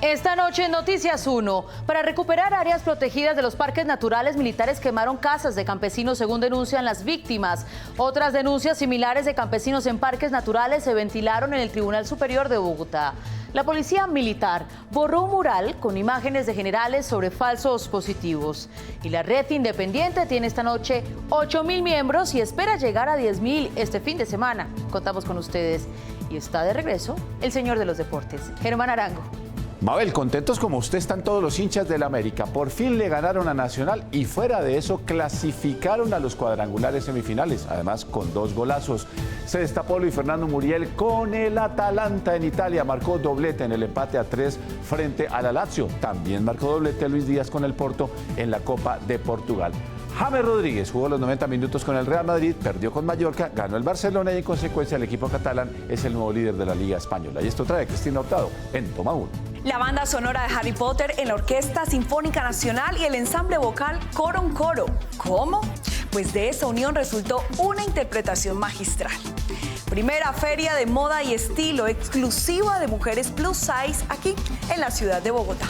Esta noche en Noticias 1, para recuperar áreas protegidas de los parques naturales, militares quemaron casas de campesinos según denuncian las víctimas. Otras denuncias similares de campesinos en parques naturales se ventilaron en el Tribunal Superior de Bogotá. La policía militar borró un mural con imágenes de generales sobre falsos positivos. Y la red independiente tiene esta noche 8.000 miembros y espera llegar a 10.000 este fin de semana. Contamos con ustedes. Y está de regreso el señor de los deportes, Germán Arango. Mabel, contentos como usted están todos los hinchas del América. Por fin le ganaron a Nacional y fuera de eso clasificaron a los cuadrangulares semifinales, además con 2 golazos. Se destapó Luis Fernando Muriel con el Atalanta en Italia, marcó doblete en el empate a 3 frente a la Lazio. También marcó doblete Luis Díaz con el Porto en la Copa de Portugal. James Rodríguez jugó los 90 minutos con el Real Madrid, perdió con Mallorca, ganó el Barcelona y en consecuencia el equipo catalán es el nuevo líder de la Liga Española. Y esto trae Cristina Hurtado en Toma 1. La banda sonora de Harry Potter en la Orquesta Sinfónica Nacional y el ensamble vocal Coro un Coro. ¿Cómo? Pues de esa unión resultó una interpretación magistral. Primera feria de moda y estilo exclusiva de mujeres plus size aquí en la ciudad de Bogotá.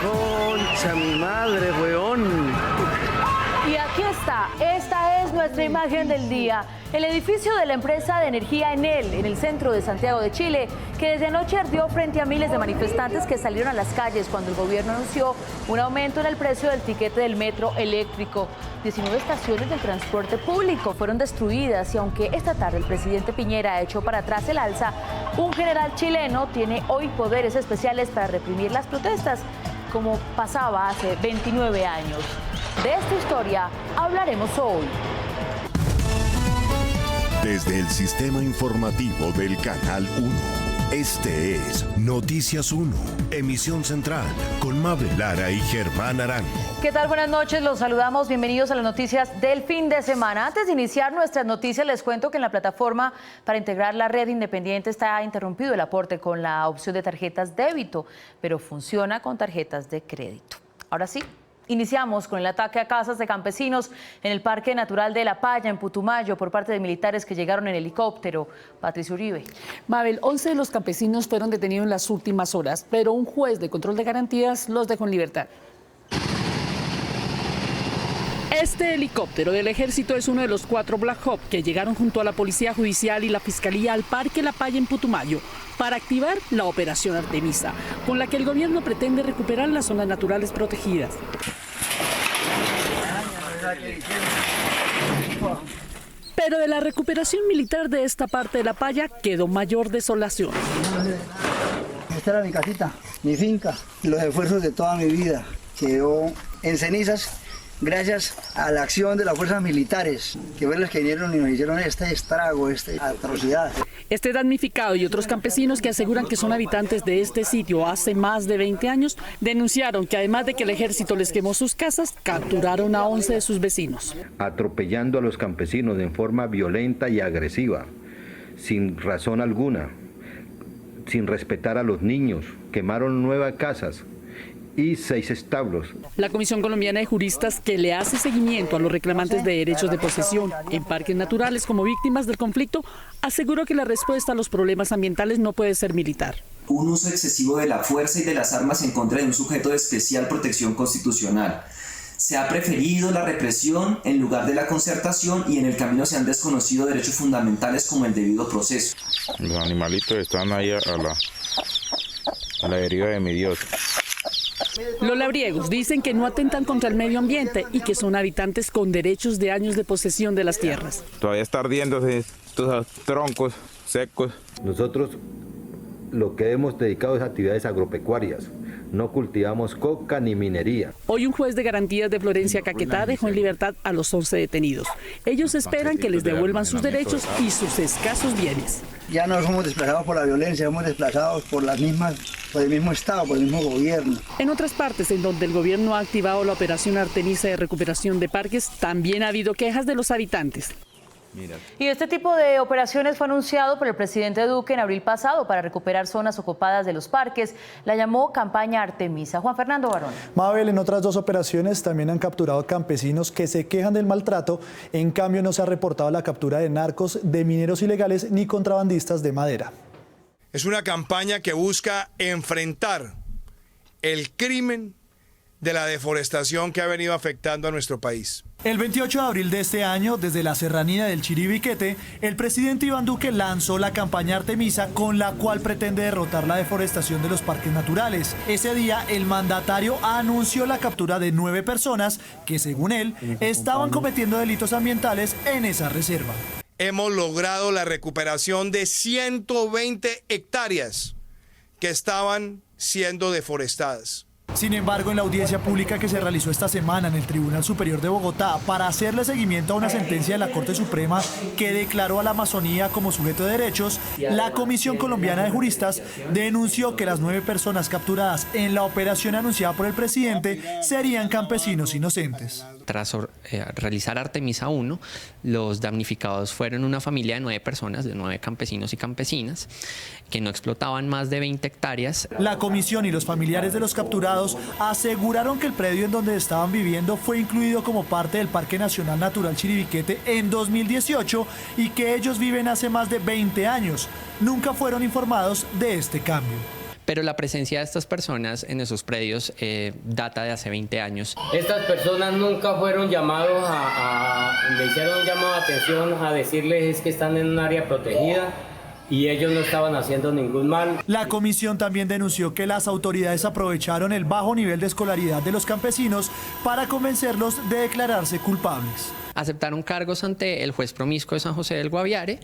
Concha mi madre, weón. Y aquí está, esta es nuestra imagen del día. El edificio de la empresa de energía Enel, en el centro de Santiago de Chile, que desde anoche ardió frente a miles de manifestantes que salieron a las calles cuando el gobierno anunció un aumento en el precio del tiquete del metro eléctrico. 19 estaciones del transporte público fueron destruidas y aunque esta tarde el presidente Piñera echó para atrás el alza, un general chileno tiene hoy poderes especiales para reprimir las protestas, como pasaba hace 29 años. De esta historia hablaremos hoy. Desde el sistema informativo del Canal 1, este es Noticias 1, emisión central, con Mabel Lara y Germán Arango. ¿Qué tal? Buenas noches, los saludamos, bienvenidos a las noticias del fin de semana. Antes de iniciar nuestras noticias, les cuento que en la plataforma para integrar la red independiente está interrumpido el aporte con la opción de tarjetas débito, pero funciona con tarjetas de crédito. Ahora sí. Iniciamos con el ataque a casas de campesinos en el Parque Natural de La Paya, en Putumayo, por parte de militares que llegaron en helicóptero. Patricia Uribe. Mabel, 11 de los campesinos fueron detenidos en las últimas horas, pero un juez de control de garantías los dejó en libertad. Este helicóptero del ejército es uno de los 4 Black Hawk que llegaron junto a la Policía Judicial y la Fiscalía al Parque La Paya en Putumayo para activar la Operación Artemisa, con la que el gobierno pretende recuperar las zonas naturales protegidas. Pero de la recuperación militar de esta parte de La Paya quedó mayor desolación. Esta era mi casita, mi finca, los esfuerzos de toda mi vida. Quedó en cenizas gracias a la acción de las fuerzas militares, que fueron las que vinieron y nos hicieron este estrago, esta atrocidad. Este damnificado y otros campesinos que aseguran que son habitantes de este sitio hace más de 20 años, denunciaron que además de que el ejército les quemó sus casas, capturaron a 11 de sus vecinos. Atropellando a los campesinos en forma violenta y agresiva, sin razón alguna, sin respetar a los niños, quemaron 9 casas y 6 establos. La Comisión Colombiana de Juristas, que le hace seguimiento a los reclamantes de derechos de posesión en parques naturales como víctimas del conflicto, aseguró que la respuesta a los problemas ambientales no puede ser militar. Un uso excesivo de la fuerza y de las armas en contra de un sujeto de especial protección constitucional. Se ha preferido la represión en lugar de la concertación y en el camino se han desconocido derechos fundamentales como el debido proceso. Los animalitos están ahí a la deriva de mi Dios. Los labriegos dicen que no atentan contra el medio ambiente y que son habitantes con derechos de años de posesión de las tierras. Todavía está ardiendo estos troncos secos. Nosotros lo que hemos dedicado es a actividades agropecuarias. No cultivamos coca ni minería. Hoy un juez de garantías de Florencia, Caquetá, dejó en libertad a los 11 detenidos. Ellos esperan que les devuelvan sus derechos y sus escasos bienes. Ya no somos desplazados por la violencia, somos desplazados por el mismo Estado, por el mismo gobierno. En otras partes en donde el gobierno ha activado la Operación Artemisa de recuperación de parques, también ha habido quejas de los habitantes. Y este tipo de operaciones fue anunciado por el presidente Duque en abril pasado para recuperar zonas ocupadas de los parques. La llamó campaña Artemisa. Juan Fernando Barón. Mabel, en otras 2 operaciones también han capturado campesinos que se quejan del maltrato. En cambio, no se ha reportado la captura de narcos, de mineros ilegales ni contrabandistas de madera. Es una campaña que busca enfrentar el crimen de la deforestación que ha venido afectando a nuestro país. El 28 de abril de este año, desde la serranía del Chiribiquete, el presidente Iván Duque lanzó la campaña Artemisa, con la cual pretende derrotar la deforestación de los parques naturales. Ese día, el mandatario anunció la captura de 9 personas que, según él, estaban cometiendo delitos ambientales en esa reserva. Hemos logrado la recuperación de 120 hectáreas que estaban siendo deforestadas. Sin embargo, en la audiencia pública que se realizó esta semana en el Tribunal Superior de Bogotá para hacerle seguimiento a una sentencia de la Corte Suprema que declaró a la Amazonía como sujeto de derechos, la Comisión Colombiana de Juristas denunció que las 9 personas capturadas en la operación anunciada por el presidente serían campesinos inocentes. Tras realizar Artemisa 1, los damnificados fueron una familia de 9 personas, de 9 campesinos y campesinas, que no explotaban más de 20 hectáreas. La comisión y los familiares de los capturados aseguraron que el predio en donde estaban viviendo fue incluido como parte del Parque Nacional Natural Chiribiquete en 2018 y que ellos viven hace más de 20 años. Nunca fueron informados de este cambio. Pero la presencia de estas personas en esos predios data de hace 20 años. Estas personas nunca fueron llamados le hicieron un llamado de atención a decirles que están en un área protegida y ellos no estaban haciendo ningún mal. La comisión también denunció que las autoridades aprovecharon el bajo nivel de escolaridad de los campesinos para convencerlos de declararse culpables. Aceptaron cargos ante el juez promiscuo de San José del Guaviare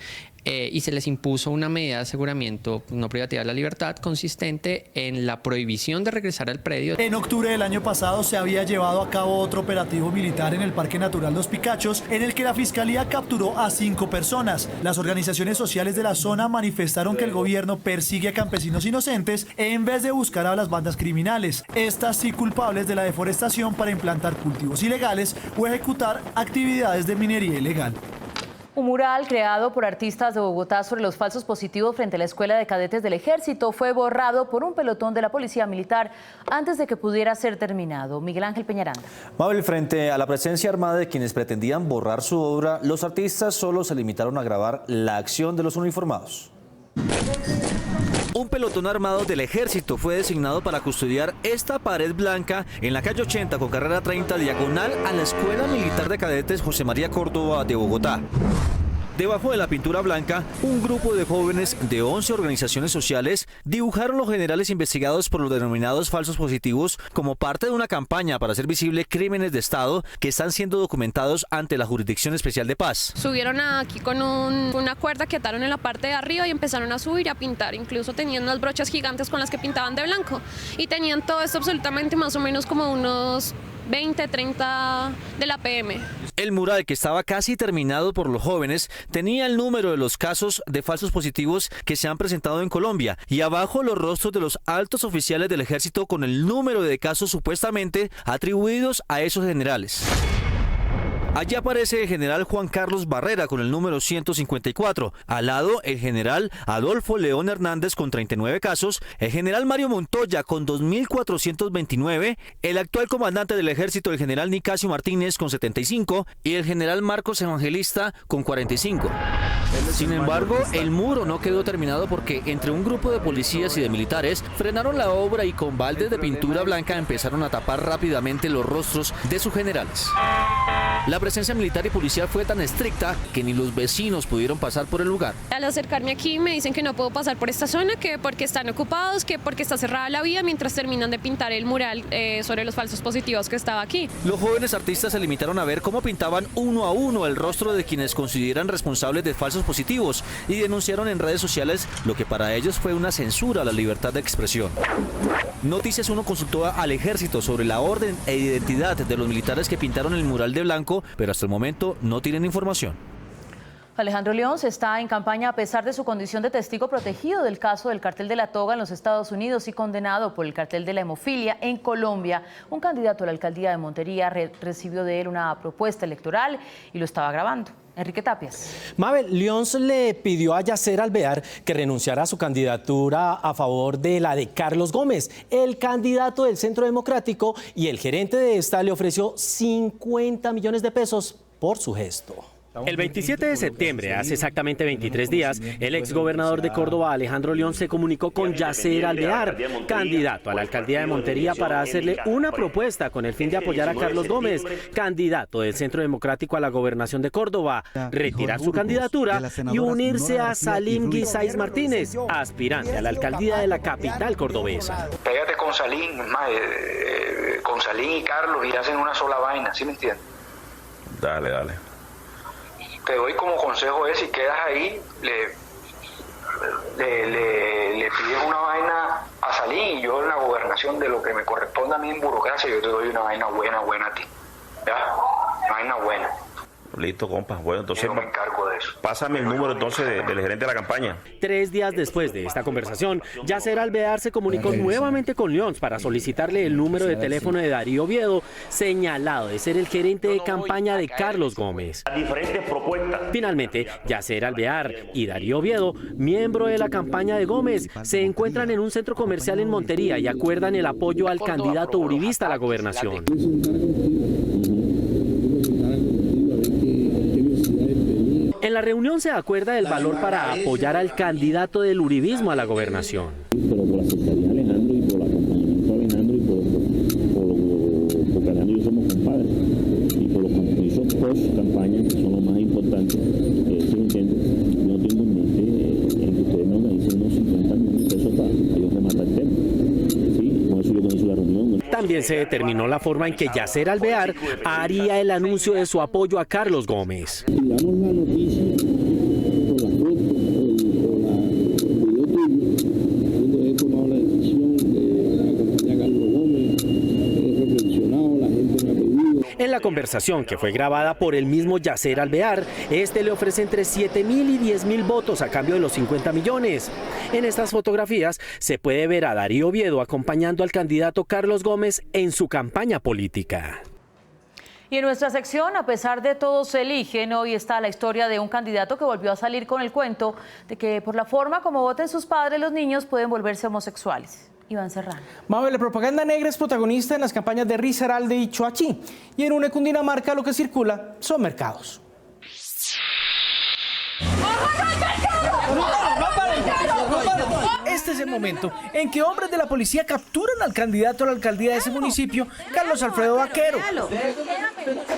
y se les impuso una medida de aseguramiento no privativa de la libertad consistente en la prohibición de regresar al predio. En octubre del año pasado se había llevado a cabo otro operativo militar en el Parque Natural Los Picachos, en el que la Fiscalía capturó a 5 personas. Las organizaciones sociales de la zona manifestaron que el gobierno persigue a campesinos inocentes en vez de buscar a las bandas criminales, estas sí culpables de la deforestación para implantar cultivos ilegales o ejecutar actividades de minería ilegal. Un mural creado por artistas de Bogotá sobre los falsos positivos frente a la Escuela de Cadetes del Ejército fue borrado por un pelotón de la Policía Militar antes de que pudiera ser terminado. Miguel Ángel Peñaranda. Mabel, frente a la presencia armada de quienes pretendían borrar su obra, los artistas solo se limitaron a grabar la acción de los uniformados. Un pelotón armado del Ejército fue designado para custodiar esta pared blanca en la calle 80 con carrera 30 diagonal a la Escuela Militar de Cadetes José María Córdoba de Bogotá. Debajo de la pintura blanca, un grupo de jóvenes de 11 organizaciones sociales dibujaron los generales investigados por los denominados falsos positivos como parte de una campaña para hacer visible crímenes de Estado que están siendo documentados ante la Jurisdicción Especial de Paz. Subieron aquí con una cuerda que ataron en la parte de arriba y empezaron a subir y a pintar. Incluso tenían unas brochas gigantes con las que pintaban de blanco. Y tenían todo esto absolutamente más o menos como unos 20, 30 de la PM. El mural, que estaba casi terminado por los jóvenes, tenía el número de los casos de falsos positivos que se han presentado en Colombia y abajo los rostros de los altos oficiales del Ejército con el número de casos supuestamente atribuidos a esos generales. Allí aparece el general Juan Carlos Barrera con el número 154. Al lado, el general Adolfo León Hernández con 39 casos, el general Mario Montoya con 2.429, el actual comandante del Ejército, el general Nicasio Martínez con 75 y el general Marcos Evangelista con 45. Sin embargo, el muro no quedó terminado porque entre un grupo de policías y de militares frenaron la obra y con baldes de pintura blanca empezaron a tapar rápidamente los rostros de sus generales. La presencia militar y policial fue tan estricta que ni los vecinos pudieron pasar por el lugar. Al acercarme aquí me dicen que no puedo pasar por esta zona, que porque están ocupados, que porque está cerrada la vía mientras terminan de pintar el mural sobre los falsos positivos que estaba aquí. Los jóvenes artistas se limitaron a ver cómo pintaban uno a uno el rostro de quienes consideran responsables de falsos positivos y denunciaron en redes sociales lo que para ellos fue una censura a la libertad de expresión. Noticias 1 consultó al Ejército sobre la orden e identidad de los militares que pintaron el mural de blanco, pero hasta el momento no tienen información. Alejandro León está en campaña a pesar de su condición de testigo protegido del caso del cartel de la toga en los Estados Unidos y condenado por el cartel de la hemofilia en Colombia. Un candidato a la alcaldía de Montería recibió de él una propuesta electoral y lo estaba grabando. Enrique Tapias. Mabel, León le pidió a Yacer Alvear que renunciara a su candidatura a favor de la de Carlos Gómez, el candidato del Centro Democrático, y el gerente de esta le ofreció 50 millones de pesos por su gesto. El 27 de septiembre, hace exactamente 23 días, el exgobernador de Córdoba, Alejandro León, se comunicó con Yacer Alvear, candidato a la alcaldía de Montería, para hacerle una propuesta con el fin de apoyar a Carlos Gómez, candidato del Centro Democrático a la gobernación de Córdoba, retirar su candidatura y unirse a Salim Guisáiz Martínez, aspirante a la alcaldía de la capital cordobesa. Pégate con Salim, con Salim y Carlos, y hacen una sola vaina, ¿sí me entiendes? Dale. Te doy como consejo si quedas ahí, le pides una vaina a Salim, y yo en la gobernación, de lo que me corresponde a mí en burocracia, yo te doy una vaina buena a ti, ¿ya? Una vaina buena. Listo, compa. Bueno, entonces Yo me encargo de eso. Pásame el número entonces del gerente de la campaña. 3 días después de esta conversación, Yacer Alvear se comunicó nuevamente con León para solicitarle el número de teléfono de Darío Oviedo, señalado de ser el gerente de campaña de Carlos Gómez. Diferentes propuestas. Finalmente, Yacer Alvear y Darío Oviedo, miembro de la campaña de Gómez, se encuentran en un centro comercial en Montería y acuerdan el apoyo al candidato uribista a la gobernación. En la reunión se acuerda del valor para apoyar al candidato del uribismo a la gobernación. Pero por la cercanía de Alejandro y por el acompañamiento de Alejandro y porque Alejandro y yo somos compadres, y por los compromisos post-campaña, que son los más importantes, ¿sí me entienden? Yo tengo en mente en que ustedes me organicen unos 50 millones de pesos para ellos rematar el tema. Sí, con eso yo comienzo la reunión. También se determinó la forma en que Yacer Alvear haría el anuncio de su apoyo a Carlos Gómez. Digamos la noticia por la foto o la video donde he tomado la decisión de acompañar a Carlos Gómez, he reflexionado, la gente me ha pedido. En la conversación, que fue grabada por el mismo Yacer Alvear, le ofrece entre 7.000 y 10.000 votos a cambio de los 50 millones. En estas fotografías se puede ver a Darío Oviedo acompañando al candidato Carlos Gómez en su campaña política. Y en nuestra sección, a pesar de todo se eligen, hoy está la historia de un candidato que volvió a salir con el cuento de que por la forma como voten sus padres, los niños pueden volverse homosexuales. Iván Serrano. Mabel, la propaganda negra es protagonista en las campañas de Risaralda y Choachí. Y en una Cundinamarca lo que circula son mercados. Este es el momento en que hombres de la policía capturan al candidato a la alcaldía de ese municipio, Carlos Alfredo Vaquero.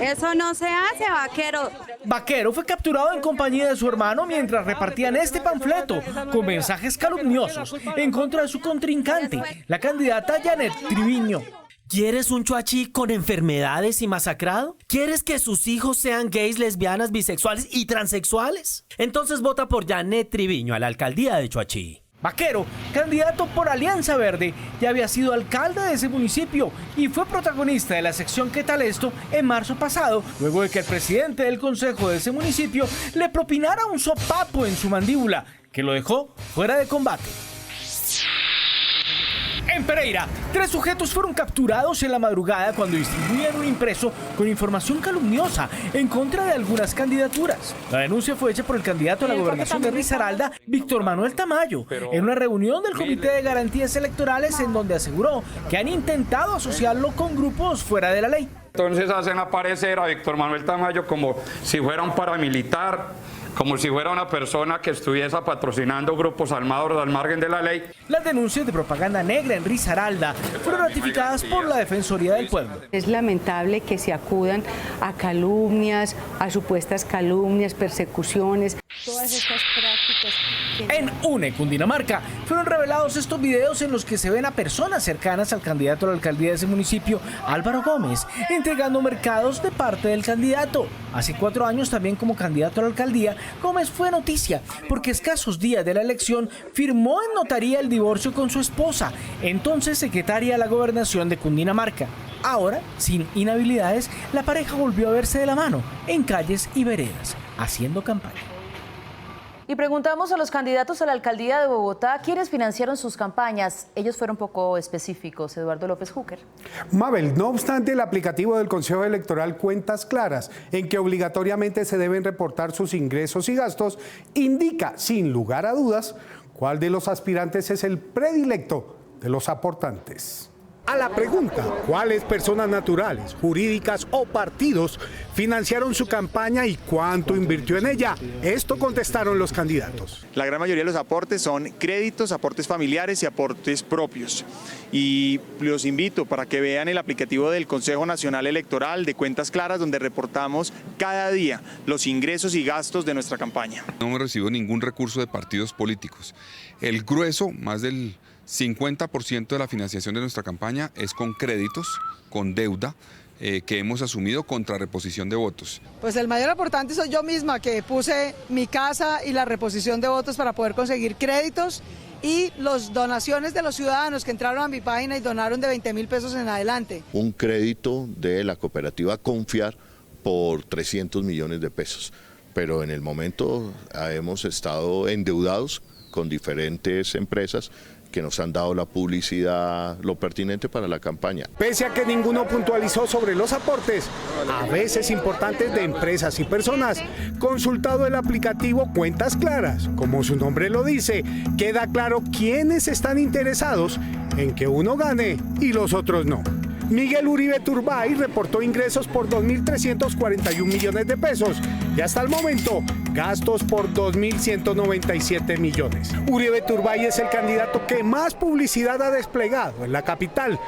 Eso no se hace, Vaquero. Vaquero fue capturado en compañía de su hermano mientras repartían este panfleto con mensajes calumniosos en contra de su contrincante, la candidata Janet Triviño. ¿Quieres un Choachí con enfermedades y masacrado? ¿Quieres que sus hijos sean gays, lesbianas, bisexuales y transexuales? Entonces vota por Janet Triviño a la alcaldía de Choachí. Vaquero, candidato por Alianza Verde, ya había sido alcalde de ese municipio y fue protagonista de la sección ¿Qué tal esto? En marzo pasado, luego de que el presidente del consejo de ese municipio le propinara un sopapo en su mandíbula, que lo dejó fuera de combate. En Pereira, 3 sujetos fueron capturados en la madrugada cuando distribuían un impreso con información calumniosa en contra de algunas candidaturas. La denuncia fue hecha por el candidato a la gobernación de Risaralda, Víctor Manuel Tamayo, en una reunión del Comité de Garantías Electorales en donde aseguró que han intentado asociarlo con grupos fuera de la ley. Entonces hacen aparecer a Víctor Manuel Tamayo como si fuera un paramilitar, como si fuera una persona que estuviese patrocinando grupos armados al margen de la ley. Las denuncias de propaganda negra en Risaralda fueron ratificadas por la Defensoría del Pueblo. Es lamentable que se acudan a calumnias, a supuestas calumnias, persecuciones. Todas estas prácticas. En UNE, Cundinamarca, fueron revelados estos videos en los que se ven a personas cercanas al candidato a la alcaldía de ese municipio, Álvaro Gómez, entregando mercados de parte del candidato. Hace 4 años, también como candidato a la alcaldía, Gómez fue noticia porque escasos días de la elección firmó en notaría el divorcio con su esposa, entonces secretaria de la gobernación de Cundinamarca. Ahora, sin inhabilidades, la pareja volvió a verse de la mano en calles y veredas, haciendo campaña. Y preguntamos a los candidatos a la alcaldía de Bogotá quiénes financiaron sus campañas. Ellos fueron poco específicos. Eduardo López Júquer. Mabel, no obstante, el aplicativo del Consejo Electoral Cuentas Claras, en que obligatoriamente se deben reportar sus ingresos y gastos, indica sin lugar a dudas cuál de los aspirantes es el predilecto de los aportantes. A la pregunta, ¿cuáles personas naturales, jurídicas o partidos financiaron su campaña y cuánto invirtió en ella? Esto contestaron los candidatos. La gran mayoría de los aportes son créditos, aportes familiares y aportes propios. Y los invito para que vean el aplicativo del Consejo Nacional Electoral de Cuentas Claras, donde reportamos cada día los ingresos y gastos de nuestra campaña. No hemos recibido ningún recurso de partidos políticos. El grueso, más del 50% de la financiación de nuestra campaña es con créditos, con deuda que hemos asumido contra reposición de votos. Pues el mayor aportante soy yo misma, que puse mi casa y la reposición de votos para poder conseguir créditos, y las donaciones de los ciudadanos que entraron a mi página y donaron de 20.000 pesos en adelante. Un crédito de la cooperativa Confiar por 300 millones de pesos, pero en el momento hemos estado endeudados con diferentes empresas que nos han dado la publicidad, lo pertinente para la campaña. Pese a que ninguno puntualizó sobre los aportes, a veces importantes de empresas y personas, consultado el aplicativo Cuentas Claras, como su nombre lo dice, queda claro quiénes están interesados en que uno gane y los otros no. Miguel Uribe Turbay reportó ingresos por 2.341 millones de pesos y hasta el momento gastos por 2.197 millones. Uribe Turbay es el candidato que más publicidad ha desplegado en la capital.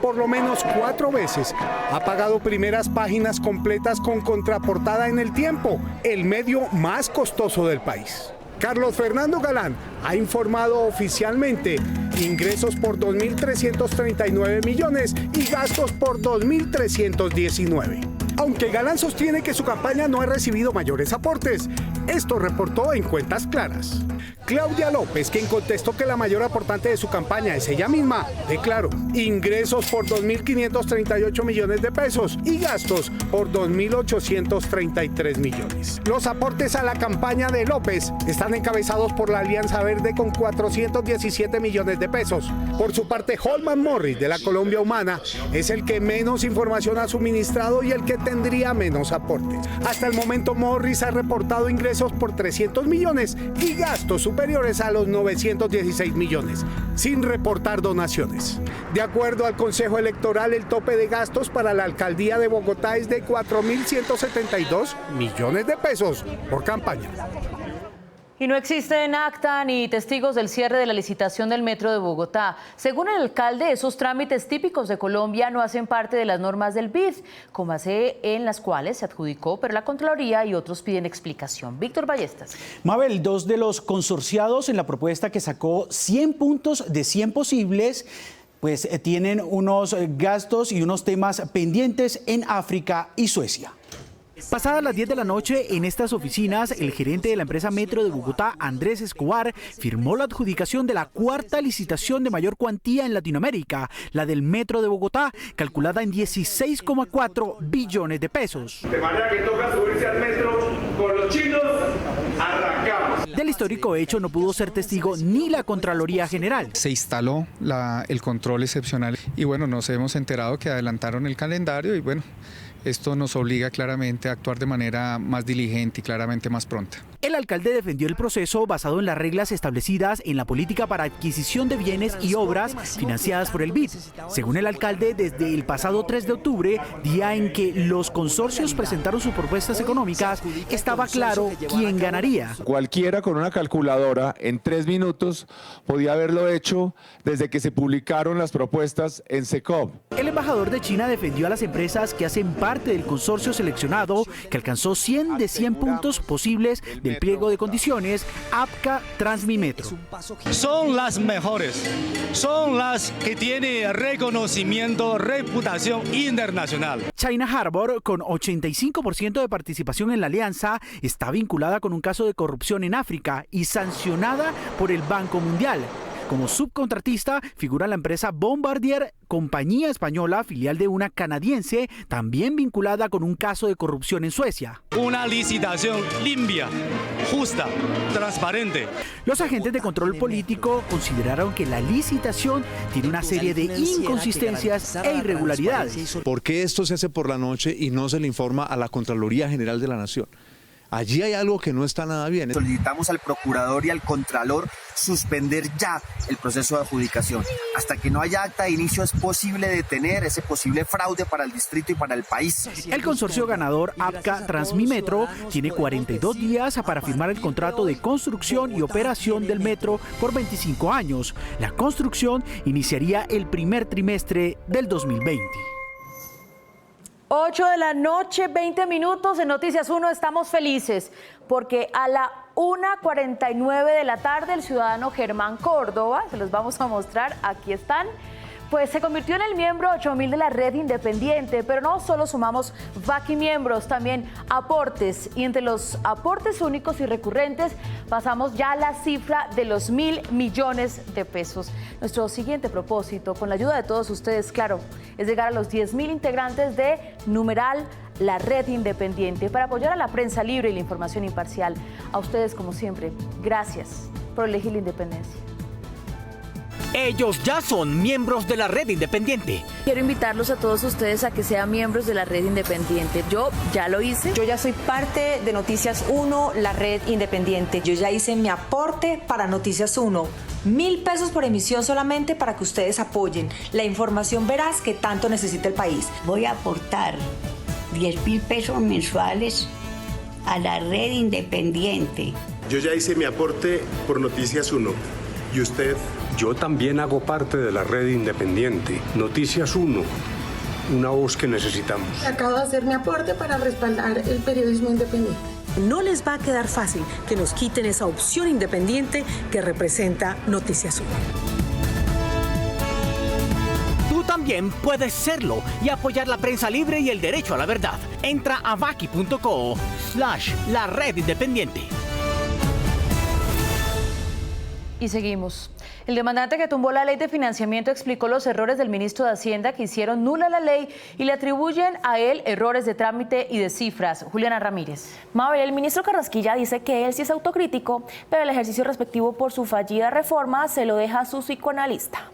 Por lo menos 4 veces ha pagado primeras páginas completas con contraportada en El Tiempo, el medio más costoso del país. Carlos Fernando Galán ha informado oficialmente ingresos por 2.339 millones y gastos por 2.319. Aunque Galán sostiene que su campaña no ha recibido mayores aportes, esto reportó en Cuentas Claras. Claudia López, quien contestó que la mayor aportante de su campaña es ella misma, declaró ingresos por 2.538 millones de pesos y gastos por 2.833 millones. Los aportes a la campaña de López están encabezados por la Alianza Verde con 417 millones de pesos. Por su parte, Holman Morris de la Colombia Humana es el que menos información ha suministrado y el que tendría menos aportes. Hasta el momento, Morris ha reportado ingresos por 300 millones y gastos superiores a los 916 millones, sin reportar donaciones. De acuerdo al Consejo Electoral, el tope de gastos para la alcaldía de Bogotá es de 4.172 millones de pesos por campaña. Y no existen acta ni testigos del cierre de la licitación del Metro de Bogotá. Según el alcalde, esos trámites típicos de Colombia no hacen parte de las normas del BID, como hace en las cuales se adjudicó, pero la Contraloría y otros piden explicación. Víctor Ballestas. Mabel, 2 de los consorciados en la propuesta que sacó 100 puntos de 100 posibles, pues tienen unos gastos y unos temas pendientes en África y Suecia. Pasadas las 10 de la noche, en estas oficinas, el gerente de la empresa Metro de Bogotá, Andrés Escobar, firmó la adjudicación de la 4ª licitación de mayor cuantía en Latinoamérica, la del Metro de Bogotá, calculada en 16,4 billones de pesos. De manera que toca subirse al metro con los chinos, arrancamos. Del histórico hecho no pudo ser testigo ni la Contraloría General. Se instaló el control excepcional y bueno, nos hemos enterado que adelantaron el calendario y bueno, esto nos obliga claramente a actuar de manera más diligente y claramente más pronta. El alcalde defendió el proceso basado en las reglas establecidas en la política para adquisición de bienes y obras financiadas por el BID. Según el alcalde, desde el pasado 3 de octubre, día en que los consorcios presentaron sus propuestas económicas, estaba claro quién ganaría. Cualquiera con una calculadora en 3 minutos podía haberlo hecho desde que se publicaron las propuestas en SECOP. El embajador de China defendió a las empresas que hacen parte del consorcio seleccionado, que alcanzó 100 de 100 puntos posibles del pliego de condiciones, APCA Transmimetro. Son las mejores, son las que tienen reconocimiento, reputación internacional. China Harbor, con 85% de participación en la alianza, está vinculada con un caso de corrupción en África y sancionada por el Banco Mundial. Como subcontratista figura la empresa Bombardier, compañía española, filial de una canadiense, también vinculada con un caso de corrupción en Suecia. Una licitación limpia, justa, transparente. Los agentes de control político consideraron que la licitación tiene una serie de inconsistencias e irregularidades. ¿Por qué esto se hace por la noche y no se le informa a la Contraloría General de la Nación? Allí hay algo que no está nada bien. Solicitamos al procurador y al contralor suspender ya el proceso de adjudicación. Hasta que no haya acta de inicio es posible detener ese posible fraude para el distrito y para el país. El consorcio ganador APCA Transmimetro tiene 42 días para firmar el contrato de construcción y operación del metro por 25 años. La construcción iniciaría el primer trimestre del 2020. 8 de la noche, 20 minutos. En Noticias 1 estamos felices porque a la 1:49 de la tarde el ciudadano Germán Córdoba, se los vamos a mostrar, aquí están, pues se convirtió en el miembro 8000 de la red independiente, pero no solo sumamos VAC y miembros, también aportes, y entre los aportes únicos y recurrentes pasamos ya la cifra de los 1.000 millones de pesos. Nuestro siguiente propósito, con la ayuda de todos ustedes, claro, es llegar a los 10.000 integrantes de numeral la red independiente para apoyar a la prensa libre y la información imparcial. A ustedes, como siempre, gracias por elegir la independencia. Ellos ya son miembros de la red independiente. Quiero invitarlos a todos ustedes a que sean miembros de la red independiente. Yo ya lo hice. Yo ya soy parte de Noticias 1, la red independiente. Yo ya hice mi aporte para Noticias 1. 1.000 pesos por emisión solamente para que ustedes apoyen la información veraz que tanto necesita el país. Voy a aportar 10.000 pesos mensuales a la red independiente. Yo ya hice mi aporte por Noticias 1. ¿Y usted? Yo también hago parte de la red independiente. Noticias 1, una voz que necesitamos. Acabo de hacer mi aporte para respaldar el periodismo independiente. No les va a quedar fácil que nos quiten esa opción independiente que representa Noticias 1. Tú también puedes serlo y apoyar la prensa libre y el derecho a la verdad. Entra a vaki.co/la red independiente. Y seguimos. El demandante que tumbó la ley de financiamiento explicó los errores del ministro de Hacienda que hicieron nula la ley y le atribuyen a él errores de trámite y de cifras. Juliana Ramírez. Mabel, el ministro Carrasquilla dice que él sí es autocrítico, pero el ejercicio respectivo por su fallida reforma se lo deja a su psicoanalista.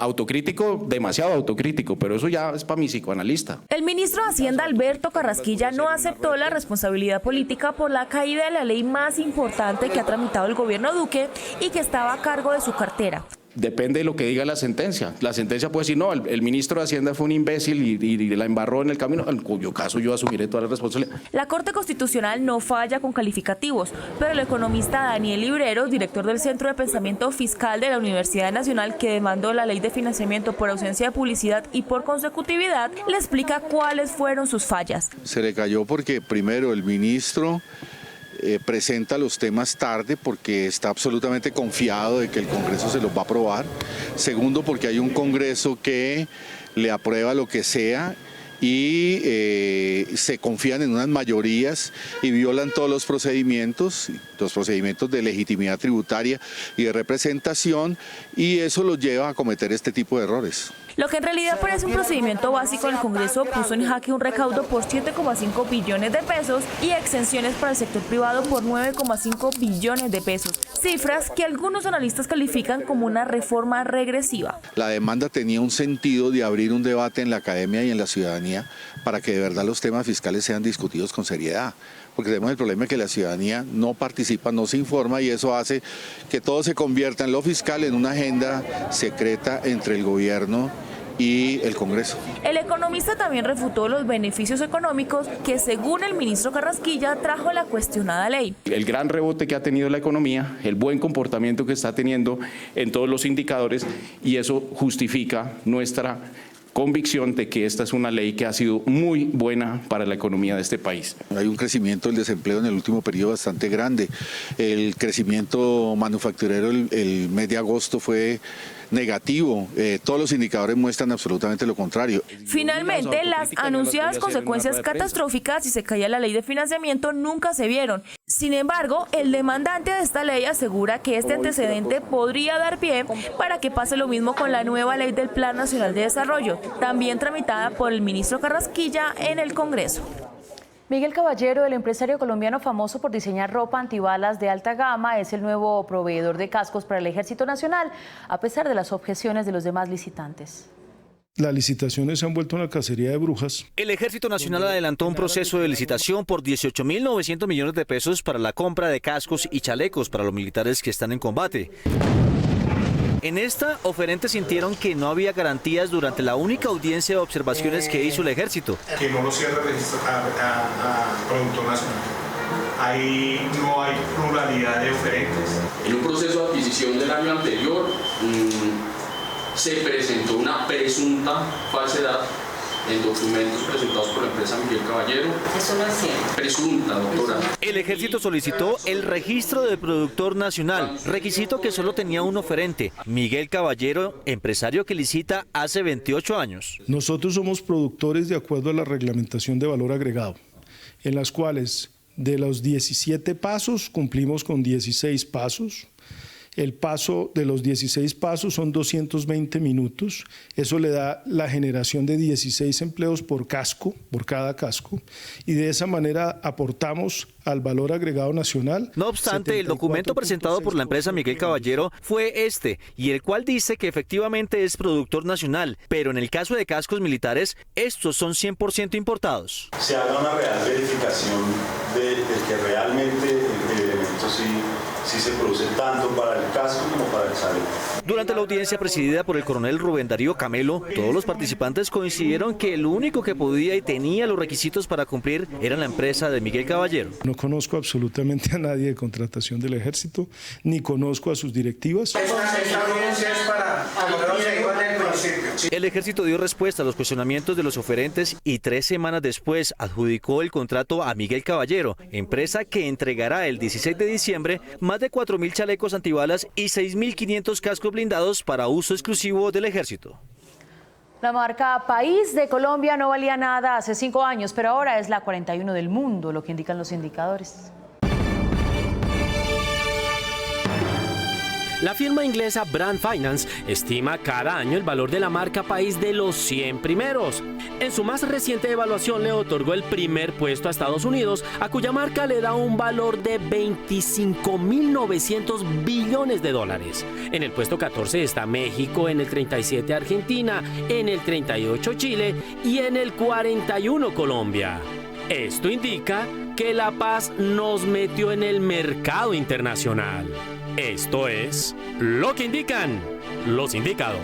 Autocrítico, demasiado autocrítico, pero eso ya es para mi psicoanalista. El ministro de Hacienda, Alberto Carrasquilla, no aceptó la responsabilidad política por la caída de la ley más importante que ha tramitado el gobierno Duque y que estaba a cargo de su cartera. Depende de lo que diga la sentencia. La sentencia puede decir, no, el ministro de Hacienda fue un imbécil y la embarró en el camino, en cuyo caso yo asumiré toda la responsabilidad. La Corte Constitucional no falla con calificativos, pero el economista Daniel Libreros, director del Centro de Pensamiento Fiscal de la Universidad Nacional, que demandó la ley de financiamiento por ausencia de publicidad y por consecutividad, le explica cuáles fueron sus fallas. Se le cayó porque primero el ministro presenta los temas tarde porque está absolutamente confiado de que el Congreso se los va a aprobar. Segundo, porque hay un Congreso que le aprueba lo que sea y se confían en unas mayorías y violan todos los procedimientos de legitimidad tributaria y de representación, y eso los lleva a cometer este tipo de errores. Lo que en realidad parece un procedimiento básico, el Congreso puso en jaque un recaudo por 7,5 billones de pesos y exenciones para el sector privado por 9,5 billones de pesos, cifras que algunos analistas califican como una reforma regresiva. La demanda tenía un sentido de abrir un debate en la academia y en la ciudadanía para que de verdad los temas fiscales sean discutidos con seriedad, porque tenemos el problema de que la ciudadanía no participa, no se informa, y eso hace que todo se convierta en lo fiscal en una agenda secreta entre el gobierno y el Congreso. El economista también refutó los beneficios económicos que, según el ministro Carrasquilla, trajo la cuestionada ley. El gran rebote que ha tenido la economía, el buen comportamiento que está teniendo en todos los indicadores, y eso justifica nuestra convicción de que esta es una ley que ha sido muy buena para la economía de este país. Hay un crecimiento del desempleo en el último periodo bastante grande. El crecimiento manufacturero el mes de agosto fue negativo. Todos los indicadores muestran absolutamente lo contrario. Finalmente, las anunciadas consecuencias catastróficas si se caía la ley de financiamiento nunca se vieron. Sin embargo, el demandante de esta ley asegura que este antecedente podría dar pie para que pase lo mismo con la nueva ley del Plan Nacional de Desarrollo, también tramitada por el ministro Carrasquilla en el Congreso. Miguel Caballero, el empresario colombiano famoso por diseñar ropa antibalas de alta gama, es el nuevo proveedor de cascos para el Ejército Nacional, a pesar de las objeciones de los demás licitantes. las licitaciones se han vuelto una cacería de brujas. El Ejército Nacional adelantó un proceso de licitación por 18.900 millones de pesos para la compra de cascos y chalecos para los militares que están en combate. En esta, oferentes sintieron que no había garantías durante la única audiencia de observaciones que hizo el Ejército. Que no lo cierre a Productor Nacional. Ahí no hay pluralidad de oferentes. En un proceso de adquisición del año anterior se presentó una presunta falsedad en documentos presentados por la empresa Miguel Caballero. Eso no es cierto. Presunta, doctora. El Ejército solicitó el registro de Productor Nacional, requisito que solo tenía un oferente, Miguel Caballero, empresario que licita hace 28 años. Nosotros somos productores de acuerdo a la reglamentación de valor agregado, en las cuales de los 17 pasos cumplimos con 16 pasos. El paso de los 16 pasos son 220 minutos. Eso le da la generación de 16 empleos por casco, por cada casco. Y de esa manera aportamos al valor agregado nacional. No obstante, el documento presentado por la empresa Miguel Caballero fue este, y el cual dice que efectivamente es productor nacional, pero en el caso de cascos militares, estos son 100% importados. Se haga una real verificación de que realmente el elemento sí se produce tanto para el casco como para el chaleco. Durante la audiencia presidida por el coronel Rubén Darío Camelo, todos los participantes coincidieron que el único que podía y tenía los requisitos para cumplir era la empresa de Miguel Caballero. No conozco absolutamente a nadie de contratación del Ejército, ni conozco a sus directivas. El Ejército dio respuesta a los cuestionamientos de los oferentes y 3 semanas después adjudicó el contrato a Miguel Caballero, empresa que entregará el 16 de diciembre más de 4.000 chalecos antibalas y 6.500 cascos blindados para uso exclusivo del Ejército. La marca País de Colombia no valía nada hace 5 años, pero ahora es la 41 del mundo, lo que indican los indicadores. La firma inglesa Brand Finance estima cada año el valor de la marca País de los 100 primeros. En su más reciente evaluación le otorgó el primer puesto a Estados Unidos, a cuya marca le da un valor de 25.900 billones de dólares. En el puesto 14 está México, en el 37 Argentina, en el 38 Chile y en el 41 Colombia. Esto indica que La Paz nos metió en el mercado internacional. Esto es lo que indican los indicadores.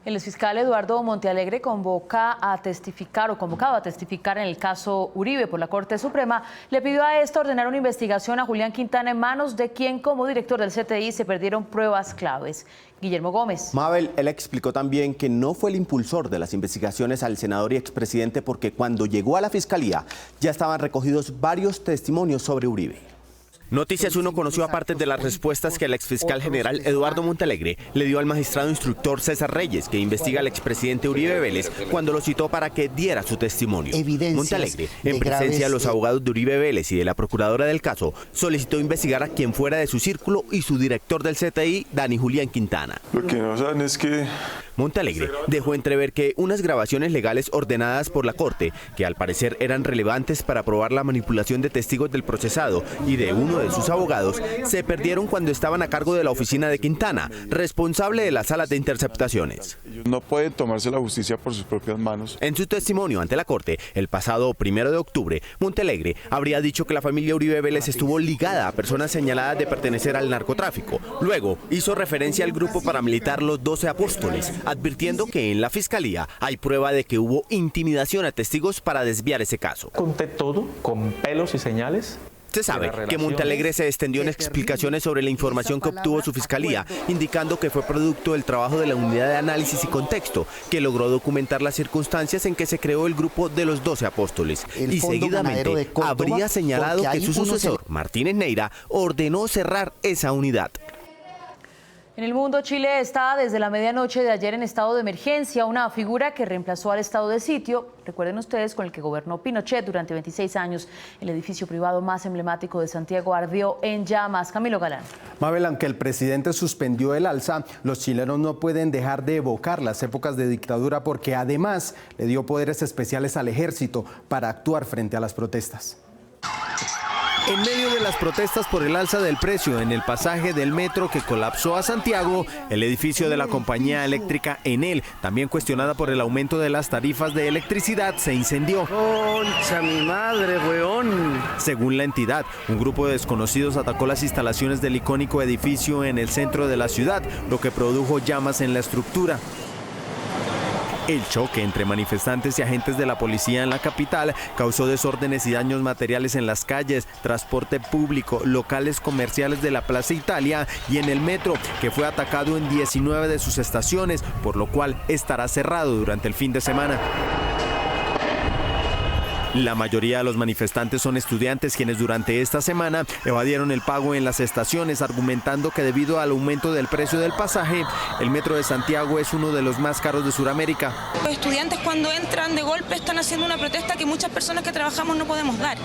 El exfiscal Eduardo Montealegre convocado a testificar en el caso Uribe por la Corte Suprema, le pidió a esta ordenar una investigación a Julián Quintana en manos de quien como director del CTI se perdieron pruebas claves. Guillermo Gómez. Mabel, él explicó también que no fue el impulsor de las investigaciones al senador y expresidente porque cuando llegó a la Fiscalía ya estaban recogidos varios testimonios sobre Uribe. Noticias 1 conoció aparte de las respuestas que el exfiscal general Eduardo Montealegre le dio al magistrado instructor César Reyes, que investiga al expresidente Uribe Vélez, cuando lo citó para que diera su testimonio. Montealegre, en presencia de los abogados de Uribe Vélez y de la procuradora del caso, solicitó investigar a quien fuera de su círculo y su director del CTI, Dani Julián Quintana. Lo que no saben es que Montealegre dejó entrever que unas grabaciones legales ordenadas por la Corte, que al parecer eran relevantes para probar la manipulación de testigos del procesado y de uno de sus abogados, se perdieron cuando estaban a cargo de la oficina de Quintana, responsable de las salas de interceptaciones. Ellos no pueden tomarse la justicia por sus propias manos. En su testimonio ante la Corte, el pasado 1 de octubre, Montealegre habría dicho que la familia Uribe Vélez estuvo ligada a personas señaladas de pertenecer al narcotráfico. Luego, hizo referencia al grupo paramilitar Los 12 Apóstoles, advirtiendo que en la Fiscalía hay prueba de que hubo intimidación a testigos para desviar ese caso. Conté todo con pelos y señales. Se sabe que Montealegre se extendió en explicaciones sobre la información que obtuvo su fiscalía, indicando que fue producto del trabajo de la unidad de análisis y contexto, que logró documentar las circunstancias en que se creó el grupo de los 12 Apóstoles. Y seguidamente habría señalado que su sucesor, Martínez Neira, ordenó cerrar esa unidad. En el mundo, Chile está desde la medianoche de ayer en estado de emergencia, una figura que reemplazó al estado de sitio, recuerden ustedes, con el que gobernó Pinochet durante 26 años. El edificio privado más emblemático de Santiago ardió en llamas. Camilo Galán. Mabel, aunque el presidente suspendió el alza, los chilenos no pueden dejar de evocar las épocas de dictadura porque además le dio poderes especiales al ejército para actuar frente a las protestas. En medio de las protestas por el alza del precio en el pasaje del metro que colapsó a Santiago, el edificio de la compañía eléctrica Enel, también cuestionada por el aumento de las tarifas de electricidad, se incendió. ¡Concha mi madre, weón! Según la entidad, un grupo de desconocidos atacó las instalaciones del icónico edificio en el centro de la ciudad, lo que produjo llamas en la estructura. El choque entre manifestantes y agentes de la policía en la capital causó desórdenes y daños materiales en las calles, transporte público, locales comerciales de la Plaza Italia y en el metro, que fue atacado en 19 de sus estaciones, por lo cual estará cerrado durante el fin de semana. La mayoría de los manifestantes son estudiantes quienes durante esta semana evadieron el pago en las estaciones, argumentando que debido al aumento del precio del pasaje, el metro de Santiago es uno de los más caros de Sudamérica. Los estudiantes cuando entran de golpe están haciendo una protesta que muchas personas que trabajamos no podemos dar.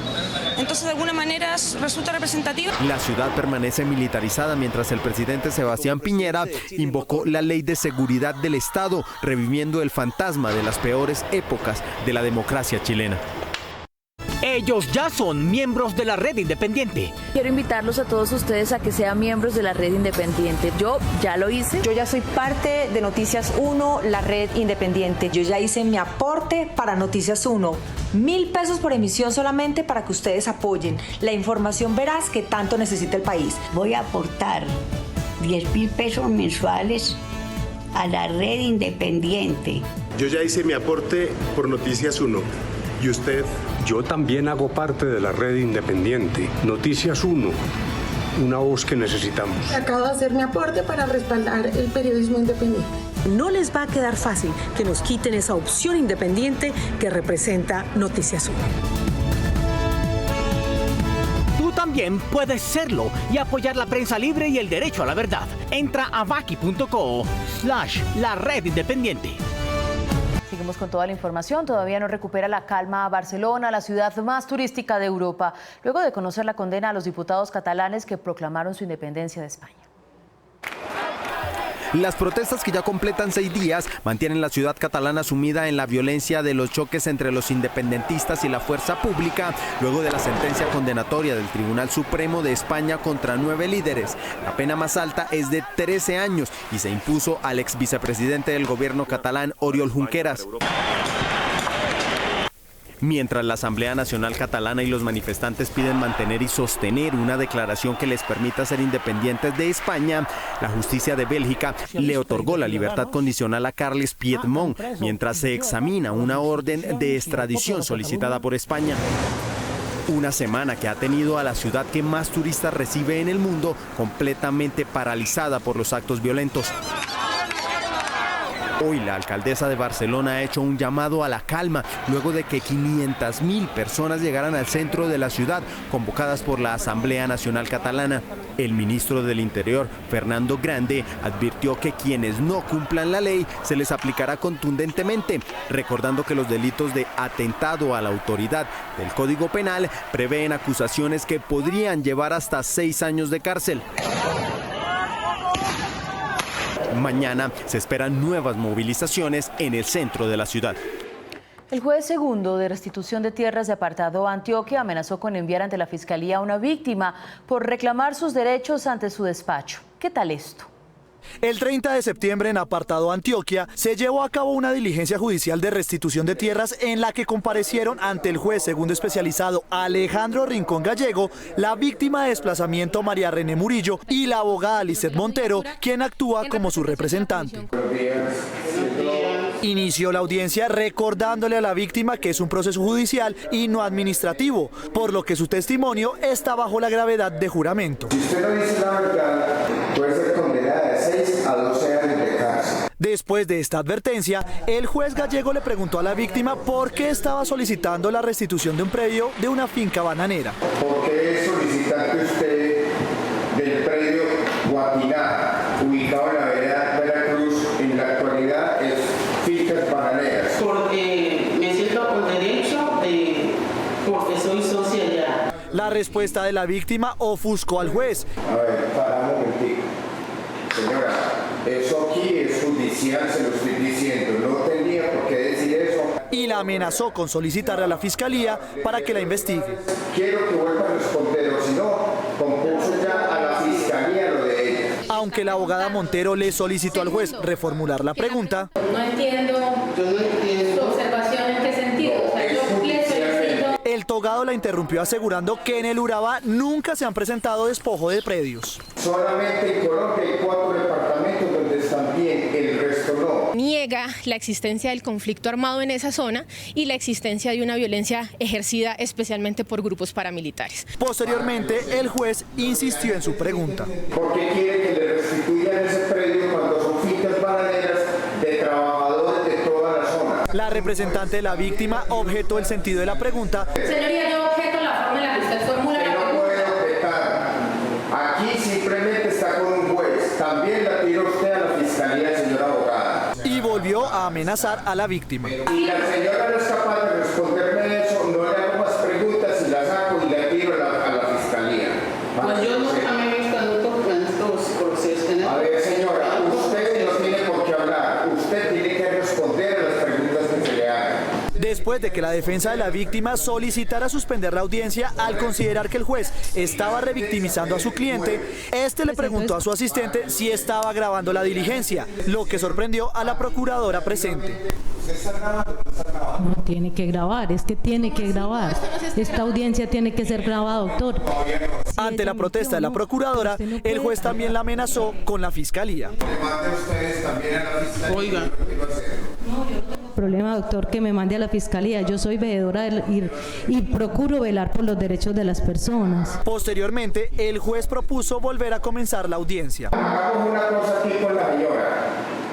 Entonces de alguna manera resulta representativa. La ciudad permanece militarizada mientras el presidente Sebastián Piñera invocó la ley de seguridad del Estado, reviviendo el fantasma de las peores épocas de la democracia chilena. Ellos ya son miembros de la Red Independiente. Quiero invitarlos a todos ustedes a que sean miembros de la Red Independiente. Yo ya lo hice. Yo ya soy parte de Noticias 1, la Red Independiente. Yo ya hice mi aporte para Noticias 1. 1.000 pesos por emisión solamente para que ustedes apoyen la información veraz que tanto necesita el país. Voy a aportar 10.000 pesos mensuales a la Red Independiente. Yo ya hice mi aporte por Noticias 1. ¿Y usted? Yo también hago parte de la Red Independiente. Noticias 1, una voz que necesitamos. Acabo de hacer mi aporte para respaldar el periodismo independiente. No les va a quedar fácil que nos quiten esa opción independiente que representa Noticias 1. Tú también puedes serlo y apoyar la prensa libre y el derecho a la verdad. Entra a vaki.co/la Red Independiente. Seguimos con toda la información. Todavía no recupera la calma Barcelona, la ciudad más turística de Europa, luego de conocer la condena a los diputados catalanes que proclamaron su independencia de España. Las protestas, que ya completan 6 días, mantienen la ciudad catalana sumida en la violencia de los choques entre los independentistas y la fuerza pública, luego de la sentencia condenatoria del Tribunal Supremo de España contra 9 líderes. La pena más alta es de 13 años y se impuso al ex vicepresidente del gobierno catalán, Oriol Junqueras. Mientras la Asamblea Nacional Catalana y los manifestantes piden mantener y sostener una declaración que les permita ser independientes de España, la justicia de Bélgica le otorgó la libertad condicional a Carles Puigdemont, mientras se examina una orden de extradición solicitada por España. Una semana que ha tenido a la ciudad que más turistas recibe en el mundo completamente paralizada por los actos violentos. Hoy la alcaldesa de Barcelona ha hecho un llamado a la calma luego de que 500.000 personas llegaran al centro de la ciudad, convocadas por la Asamblea Nacional Catalana. El ministro del Interior, Fernando Grande, advirtió que quienes no cumplan la ley se les aplicará contundentemente, recordando que los delitos de atentado a la autoridad del Código Penal prevén acusaciones que podrían llevar hasta 6 años de cárcel. Mañana se esperan nuevas movilizaciones en el centro de la ciudad. El juez segundo de restitución de tierras de Apartado Antioquia amenazó con enviar ante la Fiscalía a una víctima por reclamar sus derechos ante su despacho. ¿Qué tal esto? El 30 de septiembre en Apartado Antioquia se llevó a cabo una diligencia judicial de restitución de tierras en la que comparecieron ante el juez segundo especializado Alejandro Rincón Gallego, la víctima de desplazamiento María René Murillo y la abogada Lisset Montero, quien actúa como su representante. Inició la audiencia recordándole a la víctima que es un proceso judicial y no administrativo, por lo que su testimonio está bajo la gravedad de juramento. Si usted no dice la verdad, puede ser condenada de 6 a 12 años de cárcel. Después de esta advertencia, el juez Gallego le preguntó a la víctima por qué estaba solicitando la restitución de un predio de una finca bananera. ¿Por qué es solicitante usted del predio Guatiná, ubicado en la vereda Veracruz, en la actualidad es fincas bananeras? Porque me siento con derecho porque soy socia ya. La respuesta de la víctima ofuscó al juez. A ver, para un momentico. Señora, eso aquí es judicial, se lo estoy diciendo. No tendría por qué decir eso. Y y la amenazó con solicitarle a la fiscalía para que la investigue. Quiero que vuelva a responder, o si no, compuso ya a la fiscalía lo de ella. Aunque la abogada Montero le solicitó al juez reformular la pregunta. No entiendo su observación en qué sentido. O sea, yo le solicito... El togado la interrumpió asegurando que en el Urabá nunca se han presentado despojo de predios. Solamente en Colombia hay 4 departamentos donde están bien, el resto no. Niega la existencia del conflicto armado en esa zona y la existencia de una violencia ejercida especialmente por grupos paramilitares. Posteriormente, el juez insistió en su pregunta. ¿Por qué quiere que le restituyan ese predio cuando son fincas bananeras de trabajadores de toda la zona? La representante de la víctima objetó el sentido de la pregunta. Señoría, yo objeto la forma en la que usted formula la pregunta. No puede objetar. Aquí simplemente está con un juez. También la tiró usted a la fiscalía, señora abogada. Y volvió a amenazar a la víctima. Y la señora no es capaz de responderme eso, no le hago más preguntas y la saco y la tiro a la fiscalía. Pues yo nunca me he visto en estos procesos. A ver, señora, usted no tiene por qué hablar. Usted tiene que responder a las preguntas que se le hagan. Después de que la defensa de la víctima solicitara suspender la audiencia al considerar que el juez estaba revictimizando a su cliente, este le preguntó a su asistente si estaba grabando la diligencia, lo que sorprendió a la procuradora presente. No tiene que grabar, es que tiene que grabar. Esta audiencia tiene que ser grabada, doctor. Ante la protesta de la procuradora, el juez también la amenazó con la fiscalía. Oiga. Problema, doctor, que me mande a la fiscalía. Yo soy veedora y procuro velar por los derechos de las personas. Posteriormente, el juez propuso volver a comenzar la audiencia. Hagamos una cosa aquí con la señora.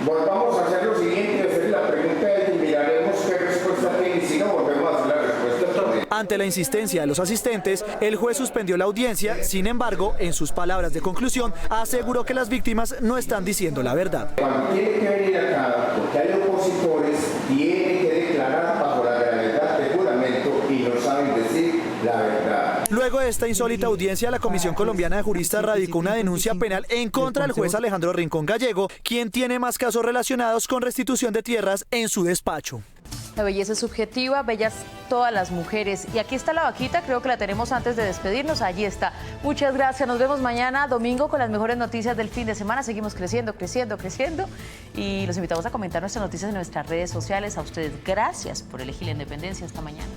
Volvamos a hacer lo siguiente, hacer la pregunta y miraremos qué respuesta tiene y si no, volvemos a hacer la respuesta también. Ante la insistencia de los asistentes, el juez suspendió la audiencia. Sin embargo, en sus palabras de conclusión, aseguró que las víctimas no están diciendo la verdad. Cuando tiene que venir acá, porque hay opositores, tiene que declarar bajo la gravedad de juramento y no saben decir la verdad. Luego de esta insólita audiencia, la Comisión Colombiana de Juristas radicó una denuncia penal en contra del juez Alejandro Rincón Gallego, quien tiene más casos relacionados con restitución de tierras en su despacho. La belleza es subjetiva, bellas todas las mujeres. Y aquí está la vaquita, creo que la tenemos antes de despedirnos. Allí está. Muchas gracias. Nos vemos mañana domingo con las mejores noticias del fin de semana. Seguimos creciendo. Y los invitamos a comentar nuestras noticias en nuestras redes sociales. A ustedes, gracias por elegir la independencia. Hasta mañana.